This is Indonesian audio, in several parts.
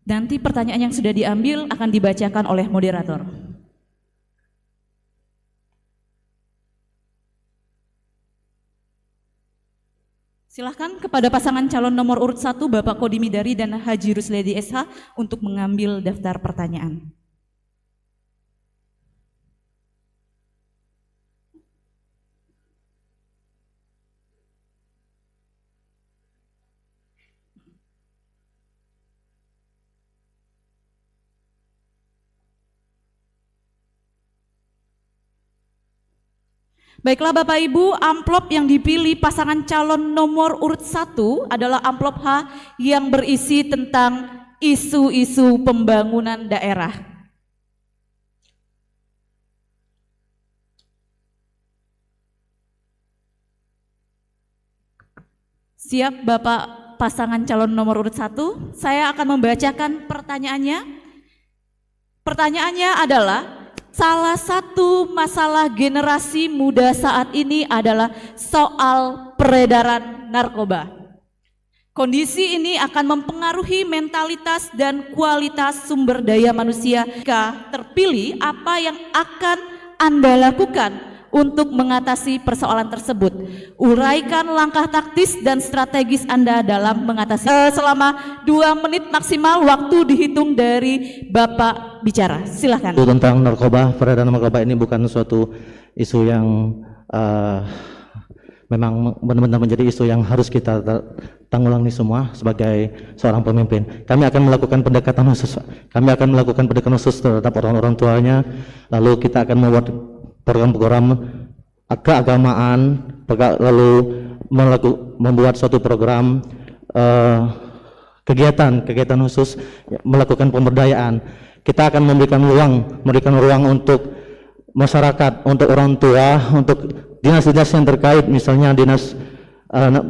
Nanti pertanyaan yang sudah diambil akan dibacakan oleh moderator. Silahkan kepada pasangan calon nomor urut 1 Bapak Kodi Midari dan Haji Rusledi SH untuk mengambil daftar pertanyaan. Baiklah Bapak Ibu, amplop yang dipilih pasangan calon nomor urut 1 adalah amplop H yang berisi tentang isu-isu pembangunan daerah. Siap Bapak pasangan calon nomor urut 1, saya akan membacakan pertanyaannya. Pertanyaannya adalah, salah satu masalah generasi muda saat ini adalah soal peredaran narkoba. Kondisi ini akan mempengaruhi mentalitas dan kualitas sumber daya manusia. Jika terpilih, apa yang akan Anda lakukan untuk mengatasi persoalan tersebut? Uraikan langkah taktis dan strategis Anda dalam mengatasi. Selama 2 menit maksimal, waktu dihitung dari Bapak bicara. Silahkan. Tentang narkoba, peredaran narkoba ini bukan suatu isu yang memang benar-benar menjadi isu yang harus kita tanggulangi semua sebagai seorang pemimpin. Kami akan melakukan pendekatan khusus. Kami akan melakukan pendekatan khusus terhadap orang-orang tuanya. Lalu kita akan membuat program-program keagamaan, lalu membuat suatu program kegiatan khusus melakukan pemberdayaan. Kita akan memberikan ruang untuk masyarakat, untuk orang tua, untuk dinas-dinas yang terkait, misalnya dinas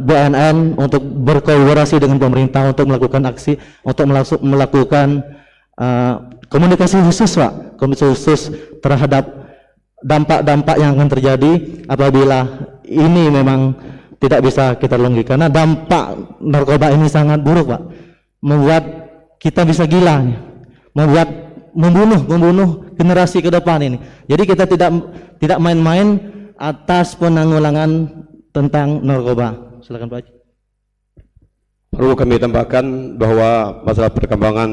BNN, untuk berkolaborasi dengan pemerintah untuk melakukan aksi, untuk melakukan komunikasi khusus, Pak, komunikasi khusus terhadap dampak-dampak yang akan terjadi apabila ini memang tidak bisa kita lengkapi, karena dampak narkoba ini sangat buruk, Pak, membuat kita bisa gila, membunuh generasi ke depan ini. Jadi kita tidak main-main atas penanggulangan tentang narkoba. Silakan Pak. Perlu kami tambahkan bahwa masalah perkembangan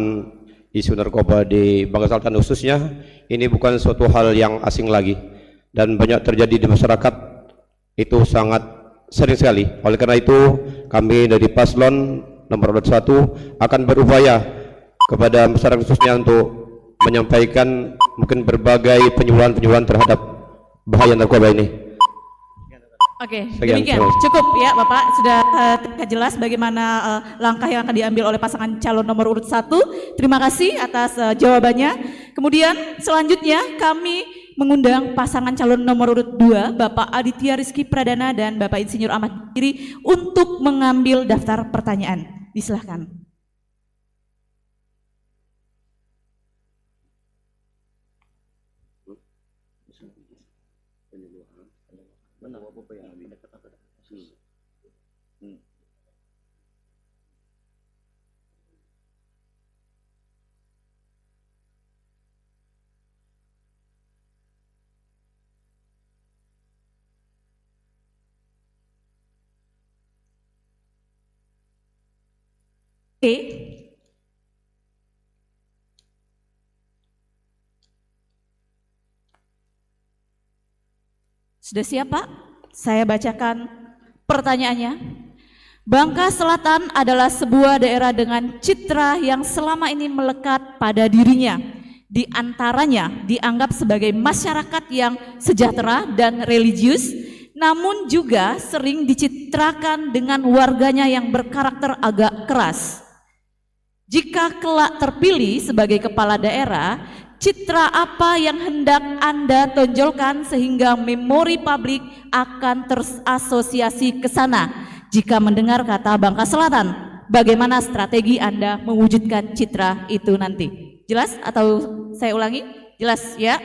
isu narkoba di Bangka Selatan khususnya ini bukan suatu hal yang asing lagi dan banyak terjadi di masyarakat, itu sangat sering sekali. Oleh karena itu kami dari Paslon nomor 1 akan berupaya kepada masyarakat khususnya untuk menyampaikan mungkin berbagai penyuluhan terhadap bahaya narkoba ini. Oke, demikian cukup ya Bapak, sudah jelas bagaimana langkah yang akan diambil oleh pasangan calon nomor urut 1. Terima kasih atas jawabannya. Kemudian selanjutnya kami mengundang pasangan calon nomor urut 2 Bapak Aditya Rizky Pradana dan Bapak Insinyur Ahmad Giri untuk mengambil daftar pertanyaan. Disilahkan. Oke. Sudah siap Pak? Saya bacakan pertanyaannya. Bangka Selatan adalah sebuah daerah dengan citra yang selama ini melekat pada dirinya. Di antaranya dianggap sebagai masyarakat yang sejahtera dan religius, namun juga sering dicitrakan dengan warganya yang berkarakter agak keras. Jika kelak terpilih sebagai kepala daerah, citra apa yang hendak Anda tonjolkan sehingga memori publik akan terasosiasi ke sana? Jika mendengar kata Bangka Selatan, bagaimana strategi Anda mewujudkan citra itu nanti? Jelas atau saya ulangi? Jelas ya?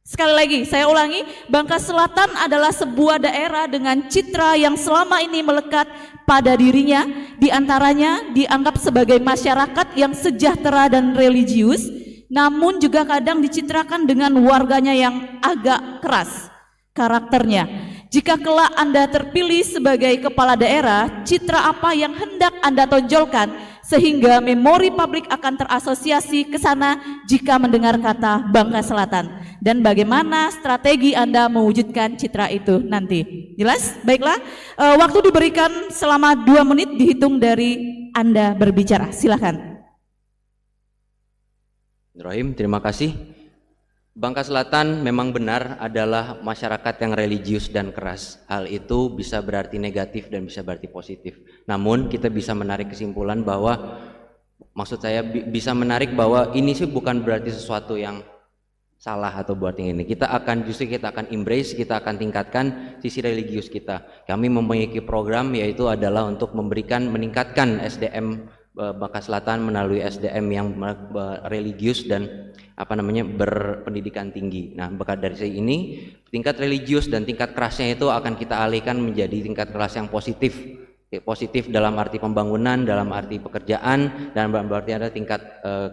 Sekali lagi saya ulangi, Bangka Selatan adalah sebuah daerah dengan citra yang selama ini melekat pada dirinya. diantaranya dianggap sebagai masyarakat yang sejahtera dan religius, namun juga kadang dicitrakan dengan warganya yang agak keras karakternya. Jika kelak Anda terpilih sebagai kepala daerah, citra apa yang hendak Anda tonjolkan sehingga memori publik akan terasosiasi ke sana jika mendengar kata Bangka Selatan, dan bagaimana strategi Anda mewujudkan citra itu nanti? Jelas? Baiklah, waktu diberikan selama 2 menit dihitung dari Anda berbicara. Silakan. Ibrahim, terima kasih. Bangka Selatan memang benar adalah masyarakat yang religius dan keras. Hal itu bisa berarti negatif dan bisa berarti positif. Namun kita bisa menarik kesimpulan bahwa, maksud saya bisa menarik bahwa ini sih bukan berarti sesuatu yang salah atau buat yang ini. Kita akan embrace, kita akan tingkatkan sisi religius kita. Kami memiliki program yaitu adalah untuk meningkatkan SDM Bangka Selatan melalui SDM yang religius dan berpendidikan tinggi. Nah, dari ini tingkat religius dan tingkat kerasnya itu akan kita alihkan menjadi tingkat keras yang positif. Positif dalam arti pembangunan, dalam arti pekerjaan, dan berarti ada tingkat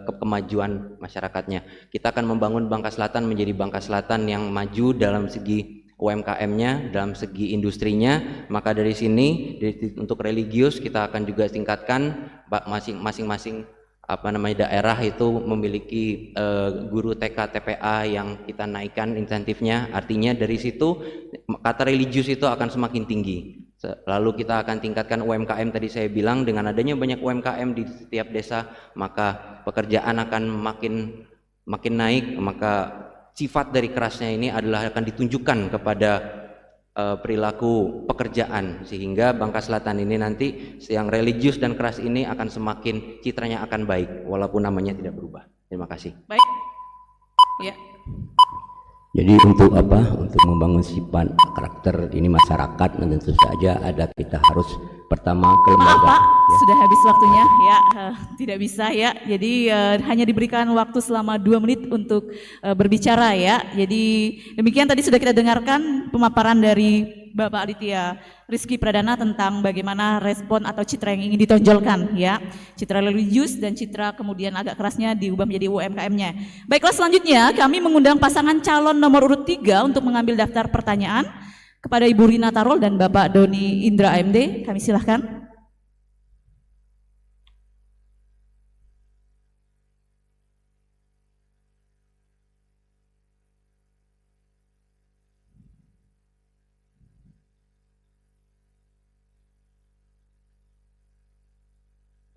kemajuan masyarakatnya. Kita akan membangun Bangka Selatan menjadi Bangka Selatan yang maju dalam segi UMKM-nya, dalam segi industrinya. Maka dari sini untuk religius kita akan juga tingkatkan masing-masing daerah itu memiliki guru TK TPA yang kita naikkan insentifnya. Artinya dari situ kata religius itu akan semakin tinggi. Lalu kita akan tingkatkan UMKM. Tadi saya bilang dengan adanya banyak UMKM di setiap desa, maka pekerjaan akan makin naik. Maka sifat dari kerasnya ini adalah akan ditunjukkan kepada perilaku pekerjaan, sehingga Bangka Selatan ini nanti yang religius dan keras ini akan semakin citranya akan baik walaupun namanya tidak berubah. Terima kasih. Baik. Ya. Jadi untuk membangun sifat karakter ini masyarakat, dan tentu saja kita harus pertama kelembagaan. Maaf Pak, sudah habis waktunya ya, tidak bisa ya. Jadi hanya diberikan waktu selama 2 menit untuk berbicara ya. Jadi demikian tadi sudah kita dengarkan pemaparan dari Bapak Aditya Rizky Pradana tentang bagaimana respon atau citra yang ingin ditonjolkan ya. Citra religius dan citra kemudian agak kerasnya diubah menjadi UMKM-nya. Baiklah, selanjutnya kami mengundang pasangan calon nomor urut 3 untuk mengambil daftar pertanyaan kepada Ibu Rina Tarol dan Bapak Doni Indra AMD. Kami silahkan.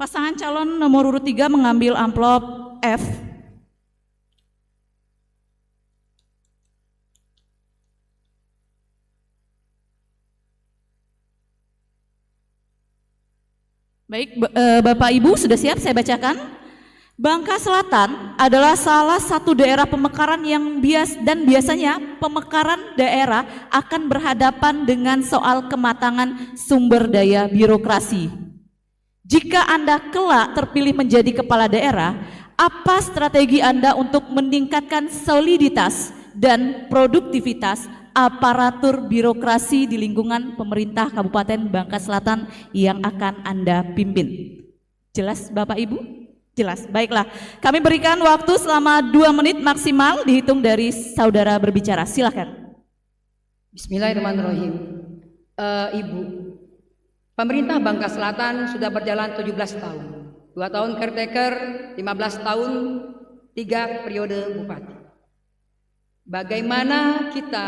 Pasangan calon nomor urut 3 mengambil amplop F. Baik, Bapak Ibu sudah siap saya bacakan. Bangka Selatan adalah salah satu daerah pemekaran yang biasanya pemekaran daerah akan berhadapan dengan soal kematangan sumber daya birokrasi. Jika Anda kelak terpilih menjadi kepala daerah, apa strategi Anda untuk meningkatkan soliditas dan produktivitas aparatur birokrasi di lingkungan pemerintah Kabupaten Bangka Selatan yang akan Anda pimpin? Jelas Bapak Ibu? Jelas. Baiklah, kami berikan waktu selama 2 menit maksimal dihitung dari saudara berbicara. Silakan. Bismillahirrahmanirrahim. Ibu, pemerintah Bangka Selatan sudah berjalan 17 tahun. 2 tahun caretaker, 15 tahun 3 periode bupati. Bagaimana kita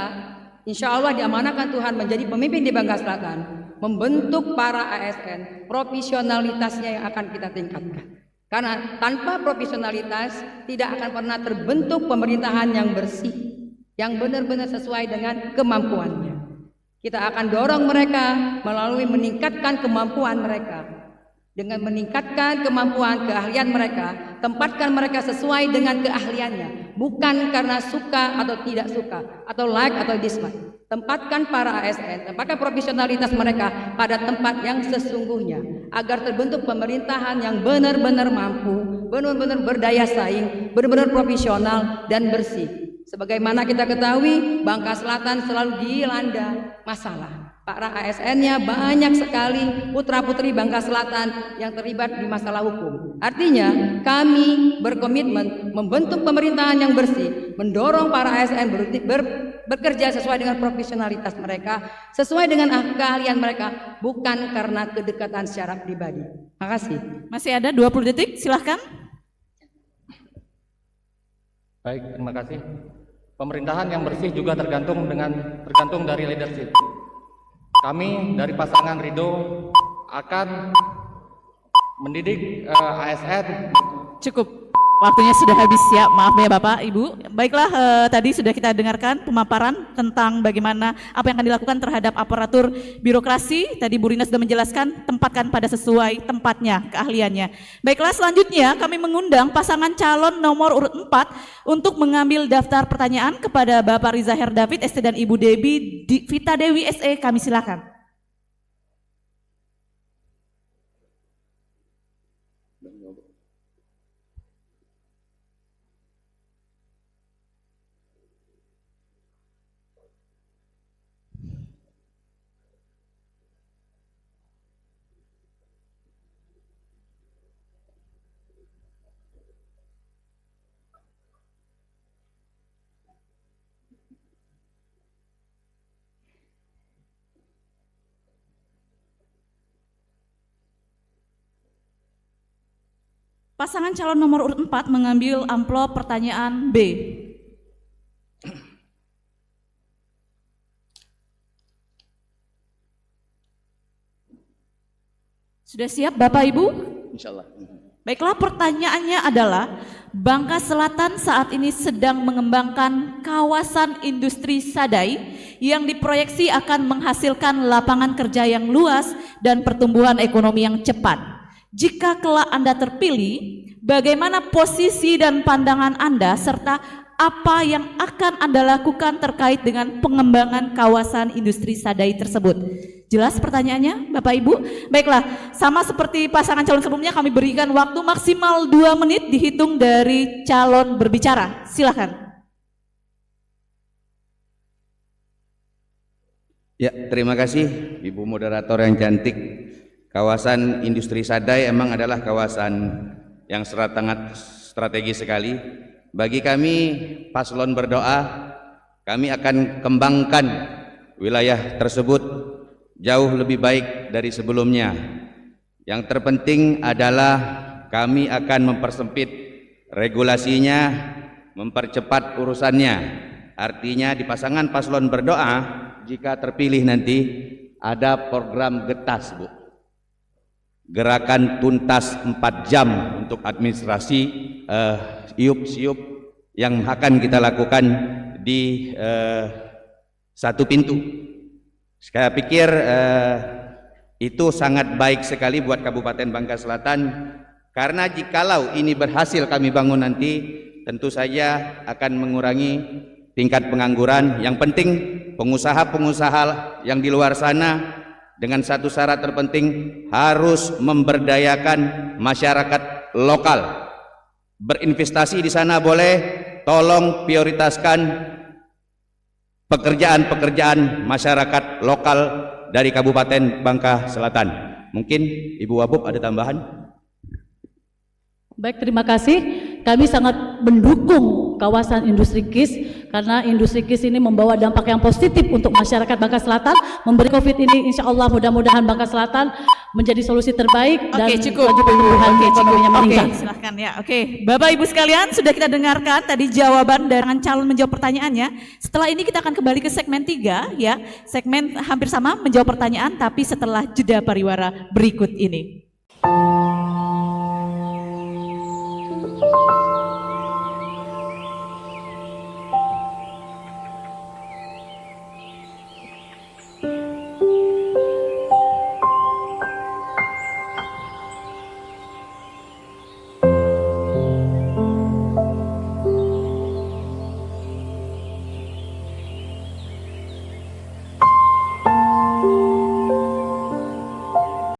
insya Allah diamanahkan Tuhan menjadi pemimpin di Bangka Selatan, membentuk para ASN, profesionalitasnya yang akan kita tingkatkan. Karena tanpa profesionalitas tidak akan pernah terbentuk pemerintahan yang bersih, yang benar-benar sesuai dengan kemampuannya. Kita akan dorong mereka melalui meningkatkan kemampuan mereka. Dengan meningkatkan kemampuan keahlian mereka, tempatkan mereka sesuai dengan keahliannya, bukan karena suka atau tidak suka, atau like atau dislike. Tempatkan para ASN, tempatkan profesionalitas mereka pada tempat yang sesungguhnya, agar terbentuk pemerintahan yang benar-benar mampu, benar-benar berdaya saing, benar-benar profesional dan bersih. Sebagaimana kita ketahui, Bangka Selatan selalu dilanda masalah. Para ASN-nya banyak sekali putra-putri Bangka Selatan yang terlibat di masalah hukum. Artinya, kami berkomitmen membentuk pemerintahan yang bersih, mendorong para ASN bekerja sesuai dengan profesionalitas mereka, sesuai dengan keahlian mereka, bukan karena kedekatan secara pribadi. Terima kasih. Masih ada 20 detik, silahkan. Baik, terima kasih. Pemerintahan yang bersih juga tergantung dari leadership. Kami dari pasangan Ridho akan mendidik ASN. Cukup, waktunya sudah habis ya, maaf ya Bapak, Ibu. Baiklah, tadi sudah kita dengarkan pemaparan tentang bagaimana apa yang akan dilakukan terhadap aparatur birokrasi. Tadi Bu Rina sudah menjelaskan, tempatkan pada sesuai tempatnya, keahliannya. Baiklah, selanjutnya kami mengundang pasangan calon nomor urut 4 untuk mengambil daftar pertanyaan kepada Bapak Riza Herdavid ST dan Ibu Debbie Vita Dewi SE, kami silakan. Pasangan calon nomor urut 4 mengambil amplop pertanyaan B. Sudah siap Bapak Ibu? Insyaallah. Baiklah, pertanyaannya adalah Bangka Selatan saat ini sedang mengembangkan kawasan industri Sadai yang diproyeksi akan menghasilkan lapangan kerja yang luas dan pertumbuhan ekonomi yang cepat. Jika kelak Anda terpilih, bagaimana posisi dan pandangan Anda serta apa yang akan Anda lakukan terkait dengan pengembangan kawasan industri Sadai tersebut? Jelas pertanyaannya Bapak Ibu? Baiklah, sama seperti pasangan calon sebelumnya kami berikan waktu maksimal 2 menit dihitung dari calon berbicara. Silakan. Ya, terima kasih Ibu moderator yang cantik. Kawasan industri Sadai emang adalah kawasan yang sangat strategis sekali. Bagi kami paslon berdoa, kami akan kembangkan wilayah tersebut jauh lebih baik dari sebelumnya. Yang terpenting adalah kami akan mempersempit regulasinya, mempercepat urusannya. Artinya di pasangan paslon berdoa, jika terpilih nanti ada program getas, Bu. Gerakan tuntas 4 jam untuk administrasi siup yang akan kita lakukan di satu pintu. Saya pikir itu sangat baik sekali buat Kabupaten Bangka Selatan, karena jikalau ini berhasil kami bangun nanti, tentu saja akan mengurangi tingkat pengangguran. Yang penting pengusaha-pengusaha yang di luar sana dengan satu syarat terpenting, harus memberdayakan masyarakat lokal. Berinvestasi di sana boleh, tolong prioritaskan pekerjaan-pekerjaan masyarakat lokal dari Kabupaten Bangka Selatan. Mungkin Ibu Wabub ada tambahan? Baik, terima kasih. Kami sangat mendukung kawasan industri KIS karena industri KIS ini membawa dampak yang positif untuk masyarakat Bangka Selatan. Memberi COVID ini, insya Allah mudah-mudahan Bangka Selatan menjadi solusi terbaik dan laju pertumbuhan ekonominya meningkat. Silahkan ya. Oke, Bapak Ibu sekalian, sudah kita dengarkan tadi jawaban dari calon menjawab pertanyaannya. Setelah ini kita akan kembali ke segmen 3 ya. Segmen hampir sama menjawab pertanyaan, tapi setelah jeda pariwara berikut ini.